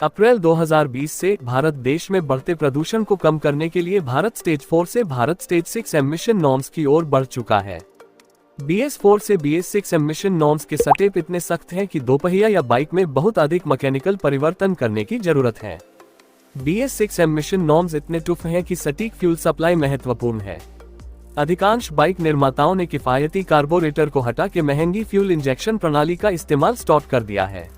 अप्रैल 2020 से भारत देश में बढ़ते प्रदूषण को कम करने के लिए भारत स्टेज 4 से भारत स्टेज 6 एमिशन नॉर्म्स की ओर बढ़ चुका है। BS4 से BS6 एमिशन नॉर्म्स के स्टेप इतने सख्त हैं कि दोपहिया या बाइक में बहुत अधिक मैकेनिकल परिवर्तन करने की जरूरत है। BS6 एमिशन नॉर्म्स इतने टफ हैं कि सटीक फ्यूल सप्लाई महत्वपूर्ण है। अधिकांश बाइक निर्माताओं ने किफायती कार्बोरेटर को हटा के महंगी फ्यूल इंजेक्शन प्रणाली का इस्तेमाल स्टॉप कर दिया है।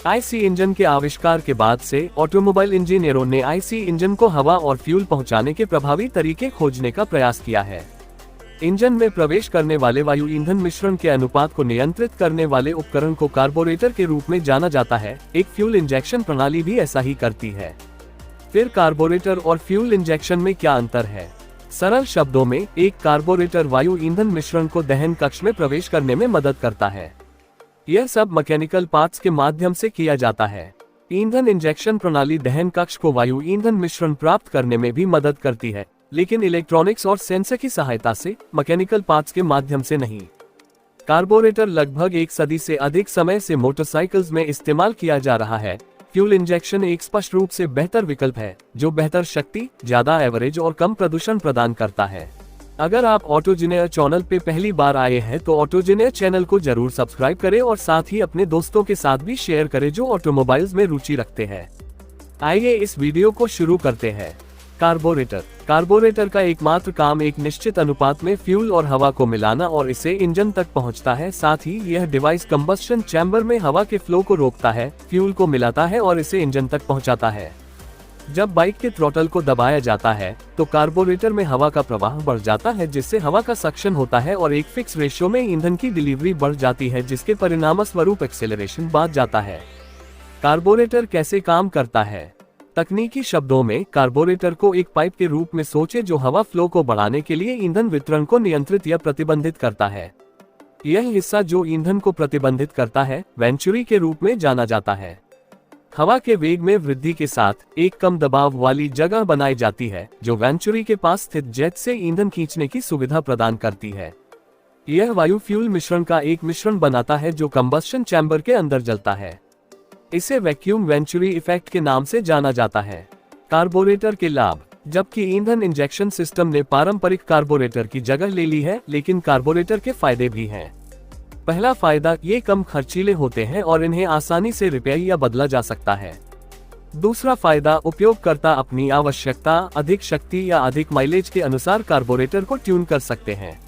IC इंजन के आविष्कार के बाद से ऑटोमोबाइल इंजीनियरों ने IC इंजन को हवा और फ्यूल पहुंचाने के प्रभावी तरीके खोजने का प्रयास किया है। इंजन में प्रवेश करने वाले वायु ईंधन मिश्रण के अनुपात को नियंत्रित करने वाले उपकरण को कार्बोरेटर के रूप में जाना जाता है। एक फ्यूल इंजेक्शन प्रणाली भी ऐसा ही करती है। फिर कार्बोरेटर और फ्यूल इंजेक्शन में क्या अंतर है? सरल शब्दों में, एक कार्बोरेटर वायु ईंधन मिश्रण को दहन कक्ष में प्रवेश करने में मदद करता है। यह सब मैकेनिकल पार्ट्स के माध्यम से किया जाता है। ईंधन इंजेक्शन प्रणाली दहन कक्ष को वायु ईंधन मिश्रण प्राप्त करने में भी मदद करती है, लेकिन इलेक्ट्रॉनिक्स और सेंसर की सहायता से, मैकेनिकल पार्ट्स के माध्यम से नहीं। कार्बोरेटर लगभग एक सदी से अधिक समय से मोटरसाइकिल्स में इस्तेमाल किया जा रहा है। फ्यूल इंजेक्शन एक स्पष्ट रूप से बेहतर विकल्प है, जो बेहतर शक्ति, ज्यादा एवरेज और कम प्रदूषण प्रदान करता है। अगर आप ऑटोजिनियर चैनल पे पहली बार आए हैं तो ऑटोजिनियर चैनल को जरूर सब्सक्राइब करें और साथ ही अपने दोस्तों के साथ भी शेयर करें जो ऑटोमोबाइल्स में रुचि रखते हैं। आइए इस वीडियो को शुरू करते हैं। कार्बोरेटर का एकमात्र काम एक निश्चित अनुपात में फ्यूल और हवा को मिलाना और इसे इंजन तक पहुंचता है। साथ ही यह डिवाइस कंबस्शन चैम्बर में हवा के फ्लो को रोकता है, फ्यूल को मिलाता है और इसे इंजन तक पहुंचाता है। जब बाइक के थ्रॉटल को दबाया जाता है तो कार्बोरेटर में हवा का प्रवाह बढ़ जाता है, जिससे हवा का सक्शन होता है और एक फिक्स रेशियो में ईंधन की डिलीवरी बढ़ जाती है, जिसके परिणामस्वरूप एक्सेलरेशन बढ़ जाता है। कार्बोरेटर कैसे काम करता है? तकनीकी शब्दों में, कार्बोरेटर को एक पाइप के रूप में सोचें जो हवा फ्लो को बढ़ाने के लिए ईंधन वितरण को नियंत्रित या प्रतिबंधित करता है। यह हिस्सा जो ईंधन को प्रतिबंधित करता है, वेंचुरी के रूप में जाना जाता है। हवा के वेग में वृद्धि के साथ एक कम दबाव वाली जगह बनाई जाती है, जो वेंचुरी के पास स्थित जेट से ईंधन खींचने की सुविधा प्रदान करती है। यह वायु फ्यूल मिश्रण का एक मिश्रण बनाता है जो कंबस्शन चैम्बर के अंदर जलता है। इसे वैक्यूम वेंचुरी इफेक्ट के नाम से जाना जाता है। कार्बोरेटर के लाभ। जबकि ईंधन इंजेक्शन सिस्टम ने पारंपरिक कार्बोरेटर की जगह ले ली है, लेकिन कार्बोरेटर के फायदे भी हैं। पहला फायदा, ये कम खर्चीले होते हैं और इन्हें आसानी से रिपेयर या बदला जा सकता है। दूसरा फायदा, उपयोगकर्ता अपनी आवश्यकता, अधिक शक्ति या अधिक माइलेज के अनुसार कार्बोरेटर को ट्यून कर सकते हैं।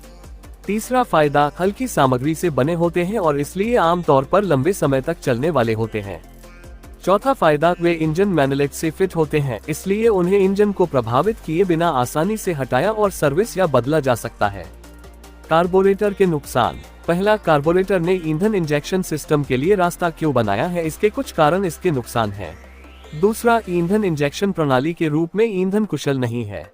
तीसरा फायदा, हल्की सामग्री से बने होते हैं और इसलिए आमतौर पर लंबे समय तक चलने वाले होते हैं। चौथा फायदा, वे इंजन मैनुअल से फिट होते हैं, इसलिए उन्हें इंजन को प्रभावित किए बिना आसानी से हटाया और सर्विस या बदला जा सकता है। कार्बोरेटर के नुकसान। पहला, कार्बोरेटर ने ईंधन इंजेक्शन सिस्टम के लिए रास्ता क्यों बनाया है, इसके कुछ कारण इसके नुकसान हैं। दूसरा, ईंधन इंजेक्शन प्रणाली के रूप में ईंधन कुशल नहीं है।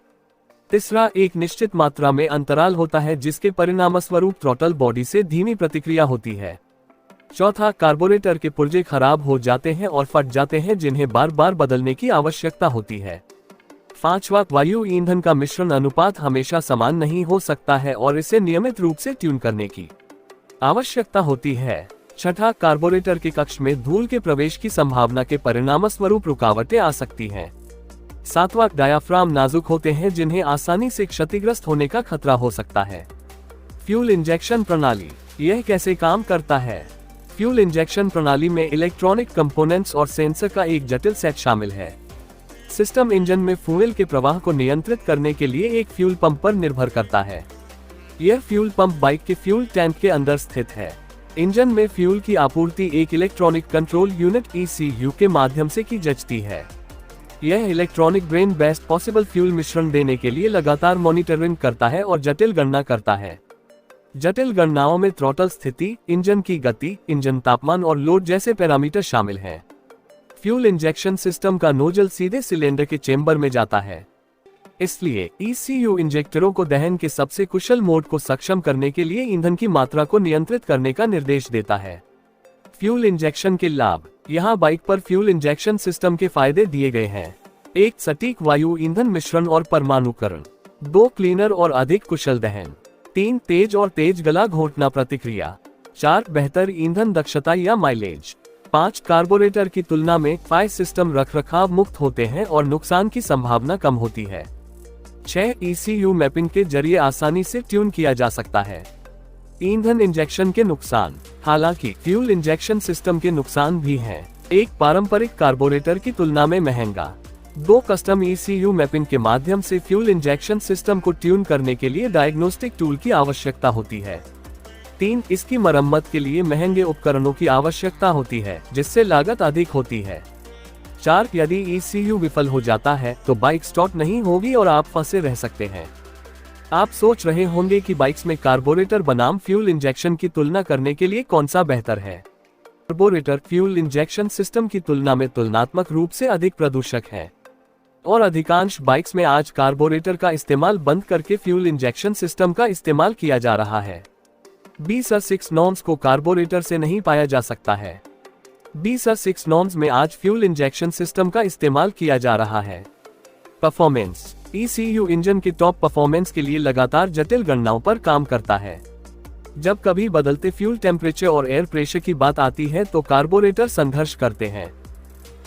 तीसरा, एक निश्चित मात्रा में अंतराल होता है जिसके परिणामस्वरूप थ्रॉटल बॉडी से धीमी प्रतिक्रिया होती है। चौथा, कार्बोरेटर के पुर्जे खराब हो जाते हैं और फट जाते हैं जिन्हें बार बार बदलने की आवश्यकता होती है। पांचवा, वायु ईंधन का मिश्रण अनुपात हमेशा समान नहीं हो सकता है और इसे नियमित रूप से ट्यून करने की आवश्यकता होती है। छठा, कार्बोरेटर के कक्ष में धूल के प्रवेश की संभावना के परिणामस्वरूप रुकावटें आ सकती हैं। सातवां, डायाफ्राम नाजुक होते हैं जिन्हें आसानी से क्षतिग्रस्त होने का खतरा हो सकता है। फ्यूल इंजेक्शन प्रणाली। यह कैसे काम करता है? फ्यूल इंजेक्शन प्रणाली में इलेक्ट्रॉनिक कंपोनेंट्स और सेंसर का एक जटिल सेट शामिल है। सिस्टम इंजन में फ्यूल के प्रवाह को नियंत्रित करने के लिए एक फ्यूल पंप पर निर्भर करता है। यह फ्यूल पंप बाइक के फ्यूल टैंक के अंदर स्थित है। इंजन में फ्यूल की आपूर्ति एक इलेक्ट्रॉनिक कंट्रोल यूनिट ECU के माध्यम से की जाती है। यह electronic brain best possible fuel मिश्रण देने के लिए लगातार मॉनिटरिंग करता है और जटिल गणना करता है। जटिल गणनाओं में थ्रॉटल स्थिति, इंजन की गति, इंजन तापमान और लोड जैसे पैरामीटर शामिल हैं। फ्यूल इंजेक्शन सिस्टम का नोजल सीधे सिलेंडर के चेंबर में जाता है, इसलिए ECU इंजेक्टरों को दहन के सबसे कुशल मोड को सक्षम करने के लिए ईंधन की मात्रा को नियंत्रित करने का निर्देश देता है। फ्यूल इंजेक्शन के लाभ। यहाँ बाइक पर फ्यूल इंजेक्शन सिस्टम के फायदे दिए गए हैं। 1, सटीक वायु ईंधन मिश्रण और परमाणुकरण। 2, क्लीनर और अधिक कुशल दहन। 3, तेज और तेज गला घोंटना प्रतिक्रिया। 4, बेहतर ईंधन दक्षता या माइलेज। 5 कार्बोरेटर की तुलना में 5 सिस्टम रखरखाव मुक्त होते हैं और नुकसान की संभावना कम होती है। 6 ECU मैपिंग के जरिए आसानी से ट्यून किया जा सकता है। ईंधन इंजेक्शन के नुकसान। हालांकि फ्यूल इंजेक्शन सिस्टम के नुकसान भी हैं। 1 पारंपरिक कार्बोरेटर की तुलना में महंगा। 2 कस्टम ECU मैपिंग के माध्यम से फ्यूल इंजेक्शन सिस्टम को ट्यून करने के लिए डायग्नोस्टिक टूल की आवश्यकता होती है। 3 इसकी मरम्मत के लिए महंगे उपकरणों की आवश्यकता होती है, जिससे लागत अधिक होती है। 4 यदि ECU विफल हो जाता है तो बाइक स्टार्ट नहीं होगी और आप फंसे रह सकते हैं। आप सोच रहे होंगे कि बाइक्स में कार्बोरेटर बनाम फ्यूल इंजेक्शन की तुलना करने के लिए कौन सा बेहतर है। कार्बोरेटर फ्यूल इंजेक्शन सिस्टम की तुलना में तुलनात्मक रूप से अधिक प्रदूषक है और अधिकांश बाइक्स में आज कार्बोरेटर का इस्तेमाल बंद करके फ्यूल इंजेक्शन सिस्टम का इस्तेमाल किया जा रहा है। BS6 नॉर्म्स को कार्बोरेटर से नहीं पाया जा सकता है। BS6 नॉर्म्स में आज फ्यूल इंजेक्शन सिस्टम का इस्तेमाल किया जा रहा है। परफॉर्मेंस। ECU इंजन की टॉप परफॉर्मेंस के लिए लगातार जटिल गणनाओं पर काम करता है। जब कभी बदलते फ्यूल टेम्परेचर और एयर प्रेशर की बात आती है तो कार्बोरेटर संघर्ष करते हैं।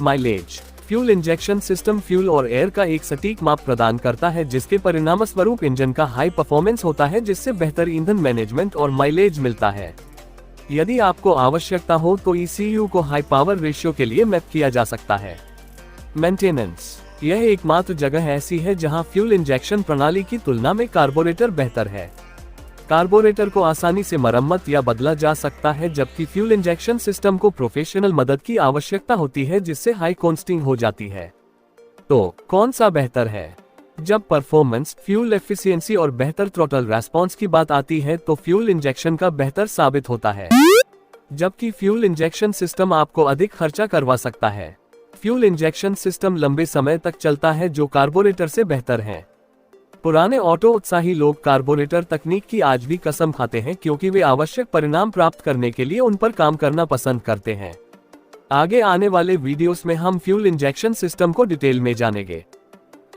Mileage. Fuel injection system fuel और एयर का एक सटीक माप प्रदान करता है, जिसके परिणामस्वरूप इंजन का हाई परफॉर्मेंस होता है, जिससे बेहतर ईंधन मैनेजमेंट और माइलेज मिलता है। यदि आपको आवश्यकता हो तो ECU को हाई पावर रेशियो के लिए मैप किया जा सकता है। मेंटेनेंस। यह एकमात्र जगह ऐसी है जहां फ्यूल इंजेक्शन प्रणाली की तुलना में कार्बोरेटर बेहतर है। कार्बोरेटर को आसानी से मरम्मत या बदला जा सकता है, जबकि फ्यूल इंजेक्शन सिस्टम को प्रोफेशनल मदद की आवश्यकता होती है, जिससे हाई कॉस्टिंग हो जाती है। तो कौन सा बेहतर है? जब परफॉर्मेंस, फ्यूल एफिशिएंसी और बेहतर थ्रॉटल रेस्पॉन्स की बात आती है तो फ्यूल इंजेक्शन का बेहतर साबित होता है, जबकि फ्यूल इंजेक्शन सिस्टम आपको अधिक खर्चा करवा सकता है। फ्यूल इंजेक्शन सिस्टम लंबे समय तक चलता है, जो कार्बोरेटर से बेहतर है। पुराने ऑटो उत्साही लोग कार्बोरेटर तकनीक की आज भी कसम खाते हैं, क्योंकि वे आवश्यक परिणाम प्राप्त करने के लिए उन पर काम करना पसंद करते हैं। आगे आने वाले वीडियोस में हम फ्यूल इंजेक्शन सिस्टम को डिटेल में जानेंगे।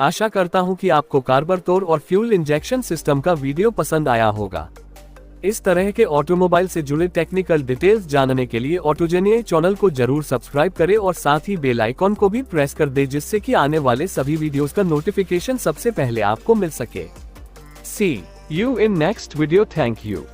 आशा करता हूं कि आपको कार्बोरेटर और फ्यूल इंजेक्शन सिस्टम का वीडियो पसंद आया होगा। इस तरह के ऑटोमोबाइल से जुड़े टेक्निकल डिटेल्स जानने के लिए ऑटोजेनिया चैनल को जरूर सब्सक्राइब करें और साथ ही बेल आइकॉन को भी प्रेस कर दें, जिससे कि आने वाले सभी वीडियोस का नोटिफिकेशन सबसे पहले आपको मिल सके। See you in next video. Thank you.